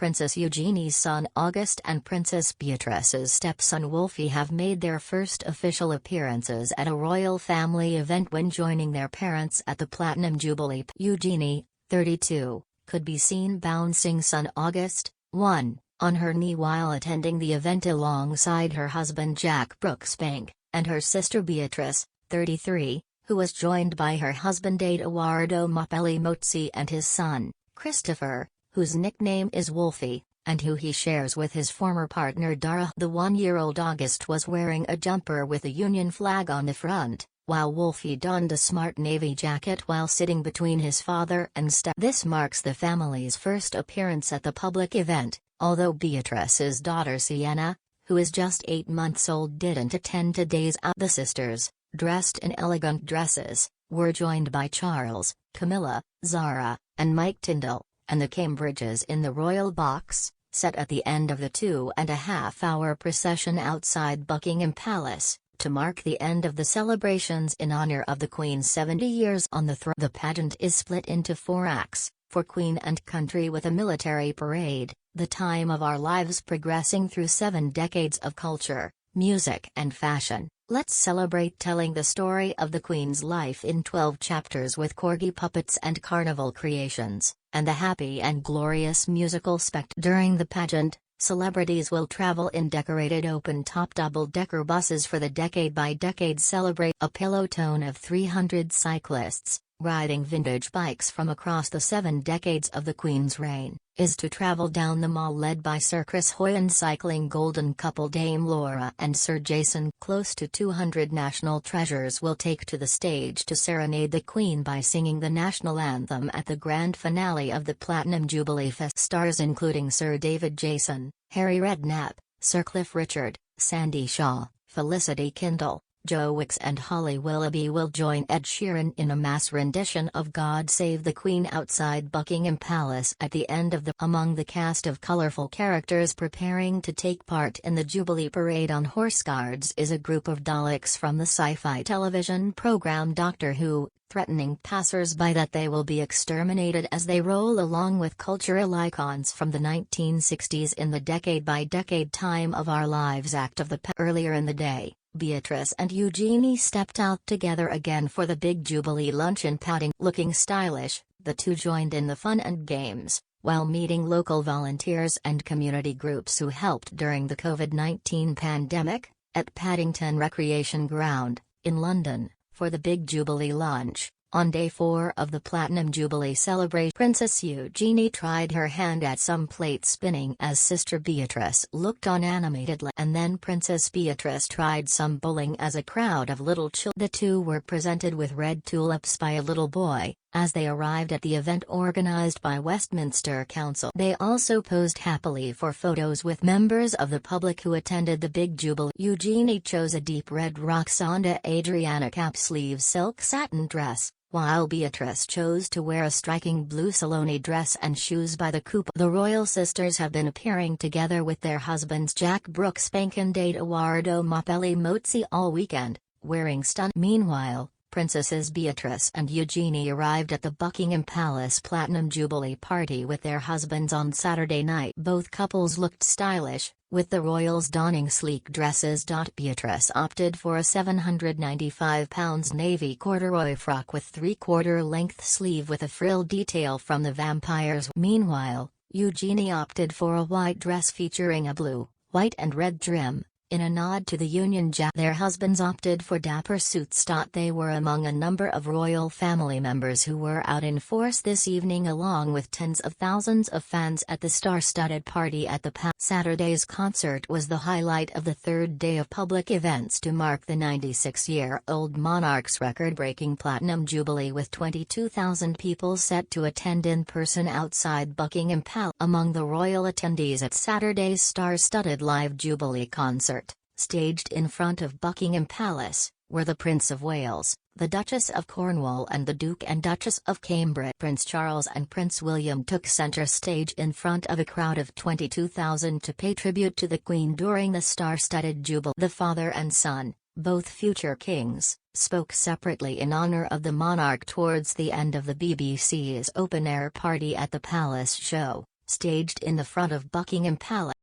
Princess Eugenie's son August and Princess Beatrice's stepson Wolfie have made their first official appearances at a royal family event when joining their parents at the Platinum Jubilee. Eugenie, 32, could be seen bouncing son August, 1, on her knee while attending the event alongside her husband Jack Brooksbank, and her sister Beatrice, 33, who was joined by her husband Edoardo Mapelli Mozzi and his son, Christopher, whose nickname is Wolfie, and who he shares with his former partner Dara. The 1-year-old August was wearing a jumper with a Union flag on the front, while Wolfie donned a smart navy jacket while sitting between his father and step. This marks the family's first appearance at the public event, although Beatrice's daughter Sienna, who is just 8 months old, didn't attend today's out. The sisters, dressed in elegant dresses, were joined by Charles, Camilla, Zara, and Mike Tyndall, and the Cambridges in the royal box, set at the end of the 2.5-hour procession outside Buckingham Palace, to mark the end of the celebrations in honor of the Queen's 70 years on the throne. The pageant is split into 4 acts, for Queen and Country with a military parade, the time of our lives progressing through 7 decades of culture, music and fashion. Let's celebrate telling the story of the Queen's life in 12 chapters with corgi puppets and carnival creations, and the happy and glorious musical spectacle. During the pageant, celebrities will travel in decorated open-top double-decker buses for the decade-by-decade celebrate. A peloton of 300 cyclists, riding vintage bikes from across the 7 decades of the Queen's reign, is to travel down the mall led by Sir Chris Hoy and cycling golden couple Dame Laura and Sir Jason. Close to 200 national treasures will take to the stage to serenade the Queen by singing the national anthem at the grand finale of the Platinum Jubilee Fest. Stars including Sir David Jason, Harry Redknapp, Sir Cliff Richard, Sandy Shaw, Felicity Kindle, Joe Wicks and Holly Willoughby will join Ed Sheeran in a mass rendition of God Save the Queen outside Buckingham Palace at the end of the. Among the cast of colourful characters preparing to take part in the Jubilee Parade on horse guards is a group of Daleks from the sci-fi television program Doctor Who, threatening passers-by that they will be exterminated as they roll along with cultural icons from the 1960s in the decade-by-decade time of our lives act of the. Earlier in the day, Beatrice and Eugenie stepped out together again for the big Jubilee luncheon. Looking stylish, the two joined in the fun and games, while meeting local volunteers and community groups who helped during the COVID-19 pandemic, at Paddington Recreation Ground, in London, for the big Jubilee lunch. On day 4 of the Platinum Jubilee celebration, Princess Eugenie tried her hand at some plate spinning as Sister Beatrice looked on animatedly, and then Princess Beatrice tried some bowling as a crowd of little children. The two were presented with red tulips by a little boy, as they arrived at the event organised by Westminster Council. They also posed happily for photos with members of the public who attended the big Jubilee. Eugenie chose a deep red Roxanda Adriana cap-sleeve silk satin dress, while Beatrice chose to wear a striking blue Salone dress and shoes by the couple. The royal sisters have been appearing together with their husbands Jack Brooksbank and Edoardo Mapelli Mozzi all weekend, wearing stunning. Meanwhile, Princesses Beatrice and Eugenie arrived at the Buckingham Palace Platinum Jubilee party with their husbands on Saturday night. Both couples looked stylish, with the royals donning sleek dresses. Beatrice opted for a £795 navy corduroy frock with 3/4 length sleeve with a frill detail from the vampires. Meanwhile, Eugenie opted for a white dress featuring a blue, white and red trim, in a nod to the Union Jack. Their husbands opted for dapper suits. They were among a number of royal family members who were out in force this evening along with tens of thousands of fans at the star-studded party at the palace. Saturday's concert was the highlight of the third day of public events to mark the 96-year-old monarch's record-breaking Platinum Jubilee, with 22,000 people set to attend in person outside Buckingham Palace. Among the royal attendees at Saturday's star-studded live Jubilee concert, staged in front of Buckingham Palace, were the Prince of Wales, the Duchess of Cornwall and the Duke and Duchess of Cambridge. Prince Charles and Prince William took centre stage in front of a crowd of 22,000 to pay tribute to the Queen during the star-studded Jubilee. The father and son, both future kings, spoke separately in honour of the monarch towards the end of the BBC's open-air party at the Palace show. staged in the front of Buckingham Palace.